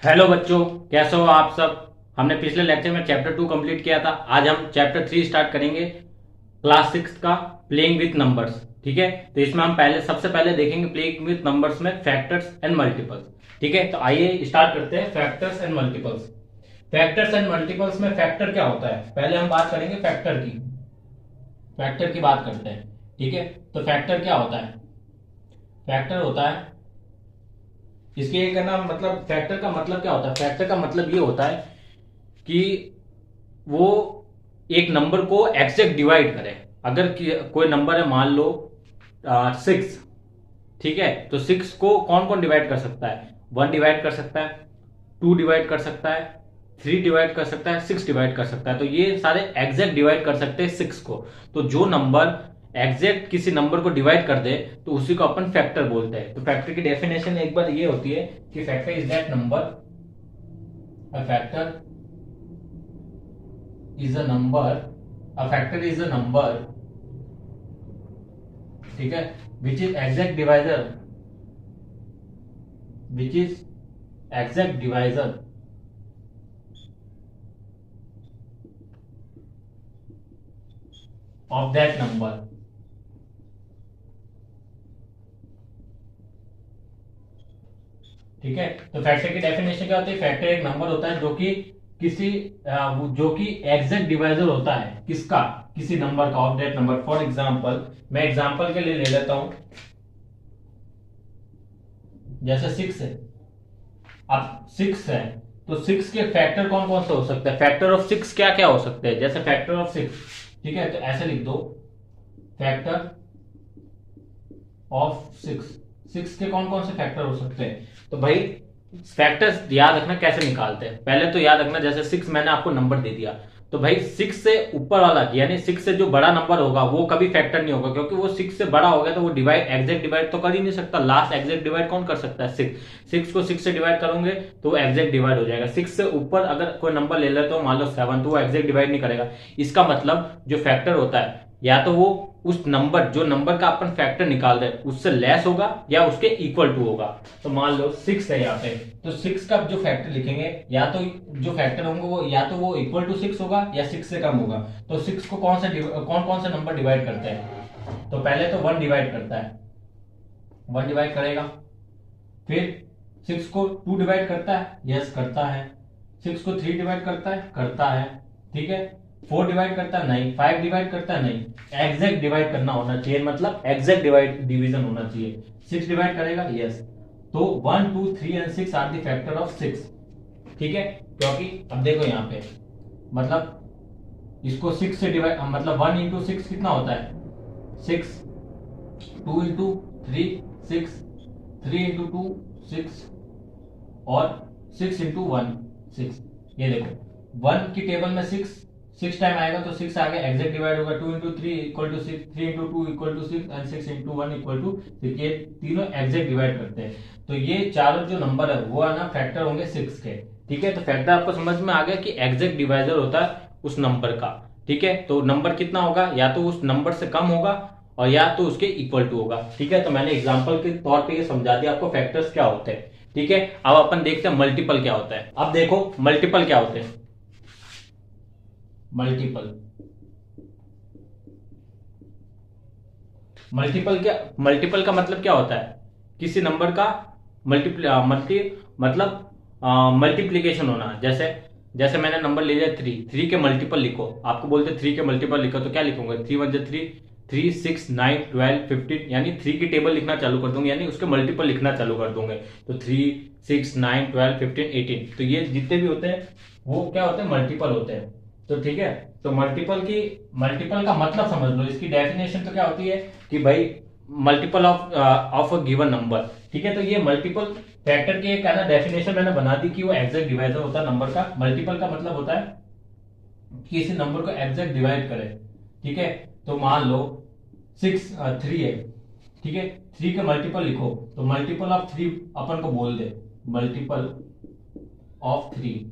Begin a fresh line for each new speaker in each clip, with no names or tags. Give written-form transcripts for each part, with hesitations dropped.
Hello बच्चों, कैसे हो आप सब। हमने पिछले लेक्चर में चैप्टर 2 कंप्लीट किया था। आज हम चैप्टर 3 स्टार्ट करेंगे, क्लास 6 का प्लेइंग विथ नंबर्स। ठीक है, तो इसमें हम सबसे पहले देखेंगे प्लेइंग विथ नंबर्स में फैक्टर्स एंड मल्टीपल्स। ठीक है, तो आइए स्टार्ट करते हैं factors and multiples. Factors and multiples में फैक्टर क्या होता है, पहले हम बात करेंगे फैक्टर की बात करते हैं। ठीक है, तो फैक्टर क्या होता है। फैक्टर होता है, इसके एक है ना, मतलब फैक्टर का मतलब क्या होता है। फैक्टर का मतलब ये होता है कि वो एक नंबर को एग्जैक्ट डिवाइड करे। अगर कोई नंबर है, मान लो 6। ठीक है, तो 6 को कौन कौन डिवाइड कर सकता है। 1 डिवाइड कर सकता है, 2 डिवाइड कर सकता है, 3 डिवाइड कर सकता है, 6 डिवाइड कर सकता है। तो ये सारे एग्जैक्ट डिवाइड कर सकते हैं 6 को। तो जो नंबर एग्जैक्ट किसी नंबर को डिवाइड कर दे तो उसी को अपन फैक्टर बोलते हैं। तो फैक्टर की डेफिनेशन एक बार ये होती है कि factor is that number, a factor is a number, a factor is a number, ठीक है, which is exact divisor, which is exact divisor of that number. ठीक है, तो फैक्टर की डेफिनेशन क्या होती है। फैक्टर एक नंबर होता है जो कि किसी जो कि एग्जैक्ट डिवाइजर होता है किसका, किसी नंबर का, of that number. For example, मैं एग्जांपल के लिए ले लेता हूं, जैसे 6 है। अब 6 है तो 6 के फैक्टर कौन कौन से हो सकते हैं। फैक्टर ऑफ 6 क्या क्या हो सकते हैं, जैसे फैक्टर ऑफ 6। ठीक है, तो ऐसे लिख दो, फैक्टर ऑफ 6। 6 के कौन कौन से फैक्टर हो सकते हैं। तो भाई फैक्टर्स याद रखना कैसे निकालते हैं। पहले तो याद रखना, जैसे 6 मैंने आपको नंबर दे दिया, तो भाई 6 से ऊपर वाला यानी 6 से जो बड़ा नंबर होगा वो कभी फैक्टर नहीं होगा, क्योंकि वो 6 से बड़ा हो गया तो वो डिवाइड एग्जैक्ट डिवाइड तो कर ही नहीं सकता। लास्ट एग्जैक्ट डिवाइड कौन कर सकता है, 6 को 6 से डिवाइड करोगे तो वो एग्जैक्ट डिवाइड हो जाएगा। 6 से ऊपर अगर कोई नंबर ले लेते हो, मान लो 7, तो वो एग्जैक्ट डिवाइड नहीं करेगा। इसका मतलब जो फैक्टर होता है, या तो वो उस नंबर, जो नंबर का अपन फैक्टर निकाल रहे उससे लेस होगा या उसके इक्वल टू होगा। तो मान लो 6 है यहाँ पे, तो 6 का जो फैक्टर लिखेंगे, या तो जो फैक्टर होंगे वो या तो वो इक्वल टू 6 होगा या 6 से कम होगा। तो 6 को कौन कौन से नंबर डिवाइड करते हैं। तो पहले तो 1 डिवाइड करता है, 1 डिवाइड करेगा। फिर 6 को 2 डिवाइड करता है, यस करता है। 6 को 3 डिवाइड करता है, करता है। ठीक है, 4 डिवाइड करता है, नहीं। 5 डिवाइड करता है, नहीं। एग्जैक्ट डिवाइड करना होना चाहिए, मतलब एग्जैक्ट डिवीजन होना चाहिए। 6 डिवाइड करेगा, यस। तो 1 2 3 and 6 are the factor of 6। ठीक है, क्योंकि अब देखो यहाँ पे, मतलब इसको 6 से डिवाइड, मतलब 1 इंटू 6 कितना होता है, 6। 2 इंटू 3 6, 3 इंटू 2 6, और 6 इंटू 1 6। ये देखो 1 की टेबल में 6 टाइम आएगा तो 6 आगे एग्जैक्ट डिवाइड होगा। 2 into 3 equal to 6, 3 into 2 equal to 6 and 6 into 1 equal to 6। ये तीनों एग्जैक्ट डिवाइड करते हैं। तो ये चारों जो नंबर है वो है ना फैक्टर होंगे 6 के। ठीक है, तो फैक्टर आपको समझ में आ गया कि एग्जैक्ट डिवाइजर होता है उस नंबर का। ठीक है, तो नंबर कितना होगा, या तो उस नंबर से कम होगा और या तो उसके इक्वल टू होगा। ठीक है, तो मैंने एग्जाम्पल के तौर पर ये समझा दिया आपको फैक्टर्स क्या होते हैं। ठीक है, अब अपन देखते हैं मल्टीपल क्या होता है। अब देखो मल्टीपल क्या होते हैं। मल्टीपल, मल्टीपल का मतलब क्या होता है, किसी नंबर का मल्टीप्लीकेशन होना। जैसे जैसे मैंने नंबर ले लिया 3 के मल्टीपल लिखो, आपको बोलते 3 के मल्टीपल लिखो, तो क्या लिखूंगा, 3 1 3, 3 6 9 12 15, यानी 3 की टेबल लिखना चालू कर दूंगे, यानी उसके मल्टीपल लिखना चालू कर दूंगे। तो 3 6 9 12 15 18, तो ये जितने भी होते हैं वो क्या होते हैं, मल्टीपल होते हैं। तो ठीक है, तो मल्टीपल का मतलब समझ लो, इसकी डेफिनेशन तो क्या होती है कि भाई multiple of a given number. ठीक है, तो ये मल्टीपल फैक्टर की एक है ना डेफिनेशन मैंने बना दी कि वो एग्जैक्ट डिवाइजर होता है नंबर का। मल्टीपल का मतलब होता है कि किसी नंबर को एग्जैक्ट डिवाइड करे। ठीक है, तो मान लो 3 है। ठीक है, 3 के मल्टीपल लिखो, तो मल्टीपल ऑफ 3 अपन को बोल दे, मल्टीपल ऑफ 3।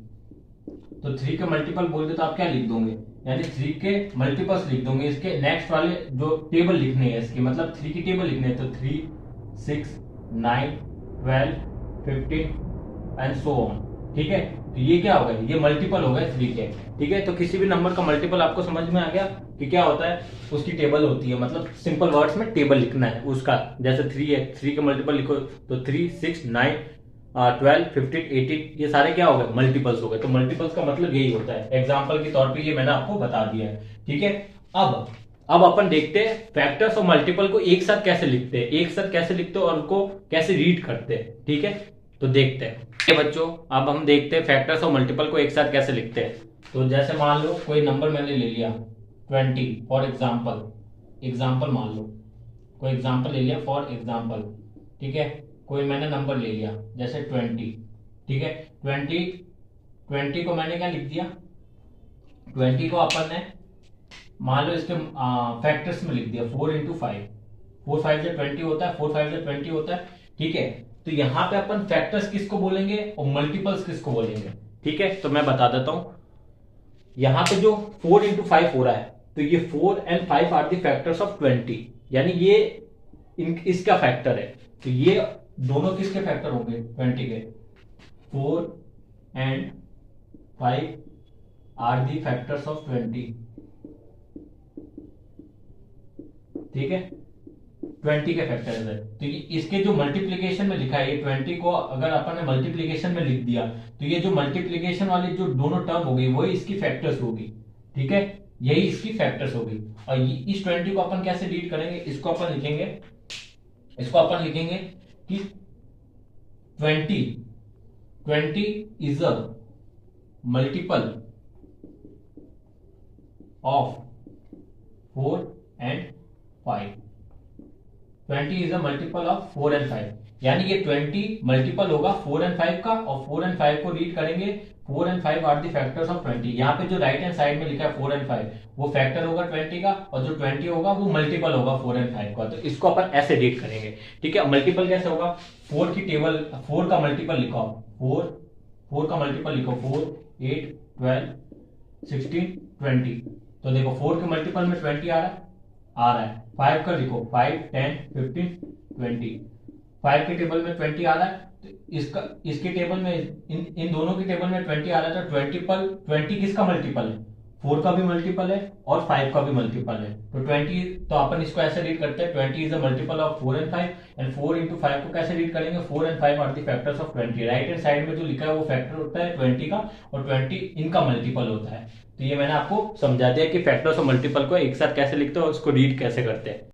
तो 3 के मल्टीपल बोल दे तो आप क्या लिख दोगे, यानी 3 के मल्टीपल्स लिख दोगे। इसके नेक्स्ट वाले जो टेबल लिखने है इसकी, मतलब 3 की टेबल लिखने है, तो 3 6 9 12 15 एंड सो ऑन। ठीक है, तो ये क्या हो गया, ये मल्टीपल हो गए 3 के। ठीक है, तो किसी भी नंबर का मल्टीपल आपको समझ में आ गया कि क्या होता है, उसकी टेबल होती है, मतलब सिंपल वर्ड्स में टेबल लिखना है उसका। जैसे 3 है, 3 के मल्टीपल लिखो तो 3, 6, 9, 12, 15, 18, ये सारे क्या हो गए, मल्टीपल्स हो गए। तो मल्टीपल्स का मतलब यही होता है, एग्जाम्पल के तौर पर ये मैंने आपको बता दिया है। ठीक है, अब अपन देखते हैं फैक्टर्स और मल्टीपल को एक साथ कैसे लिखते हैं, एक साथ कैसे लिखते हैं और उनको कैसे रीड करते हैं। ठीक है, तो देखते हैं। ये बच्चों, अब हम देखते हैं फैक्टर्स और मल्टीपल को एक साथ कैसे लिखते हैं। तो जैसे मान लो कोई नंबर मैंने ले लिया 20 फॉर एग्जाम्पल मान लो कोई एग्जाम्पल ले लिया फॉर एग्जाम्पल। ठीक है, कोई मैंने नंबर ले लिया जैसे 20। ठीक है, 20 को मैंने क्या लिख दिया, 20 को अपन ने मान लो इसके फैक्टर्स में लिख दिया 4 इंटू 5। 4 5 से 20 होता है, 4 5 से 20 होता है। ठीक है, तो यहां पे अपन फैक्टर्स किसको बोलेंगे और मल्टीपल्स किसको बोलेंगे। ठीक है, तो मैं बता देता हूं, यहां पे जो 4 इंटू 5 हो रहा है, तो ये 4 and 5 are the factors of 20, यानी ये इसका फैक्टर है। तो ये दोनों किसके फैक्टर होंगे, 20 के। 4 and 5 are the factors of 20। ठीक है, 20 के फैक्टर्स है, तो ये इसके जो मल्टीप्लीकेशन में लिखा है, ये 20 को अगर अपन ने मल्टीप्लीकेशन में लिख दिया, तो ये जो मल्टीप्लीकेशन वाली जो दोनों टर्म होगी वही इसकी फैक्टर्स होगी। ठीक है, यही इसकी फैक्टर्स होगी। और इस 20 को अपन कैसे रीड करेंगे, इसको अपन लिखेंगे कि 20 is a multiple of 4 and 5। 20 is a multiple of 4 and 5, यानी ये 20 मल्टीपल होगा 4 एंड 5 का, और 4 एंड 5 को रीड करेंगे 4 and 5 are the factors of 20। यहाँ पे जो राइट हैंड साइड में लिखा है 4 एंड 5, वो फैक्टर होगा 20 का, और जो 20 होगा वो मल्टीपल होगा 4 एंड 5 का। तो इसको अपन ऐसे रीड करेंगे। ठीक है, मल्टीपल कैसे होगा, 4 की टेबल, 4 का मल्टीपल लिखो, 4 का मल्टीपल लिखो, 4, 8, 12, 16, 20। तो देखो 4 के मल्टीपल में 20 आ रहा है। 5 का लिखो, 5, 10, 15, 20। 5 के टेबल में 20 आ रहा है, तो इसके टेबल में इन दोनों के टेबल में 20 आ रहा है। तो 20 किसका मल्टीपल है, 4 का भी मल्टीपल है और 5 का भी मल्टीपल है। तो 20, तो अपन इसको ऐसे रीड करते हैं, 20 is the multiple of 4 and 5, and 4 into 5 को कैसे रीड करेंगे, 4 and 5 are the factors of 20। Right hand side में जो लिखा है वो फैक्टर होता है 20 का, और 20 इनका मल्टीपल होता है। तो ये मैंने आपको समझा दिया कि फैक्टर्स और मल्टीपल को एक साथ कैसे लिखते हैं और उसको रीड कैसे करते हैं।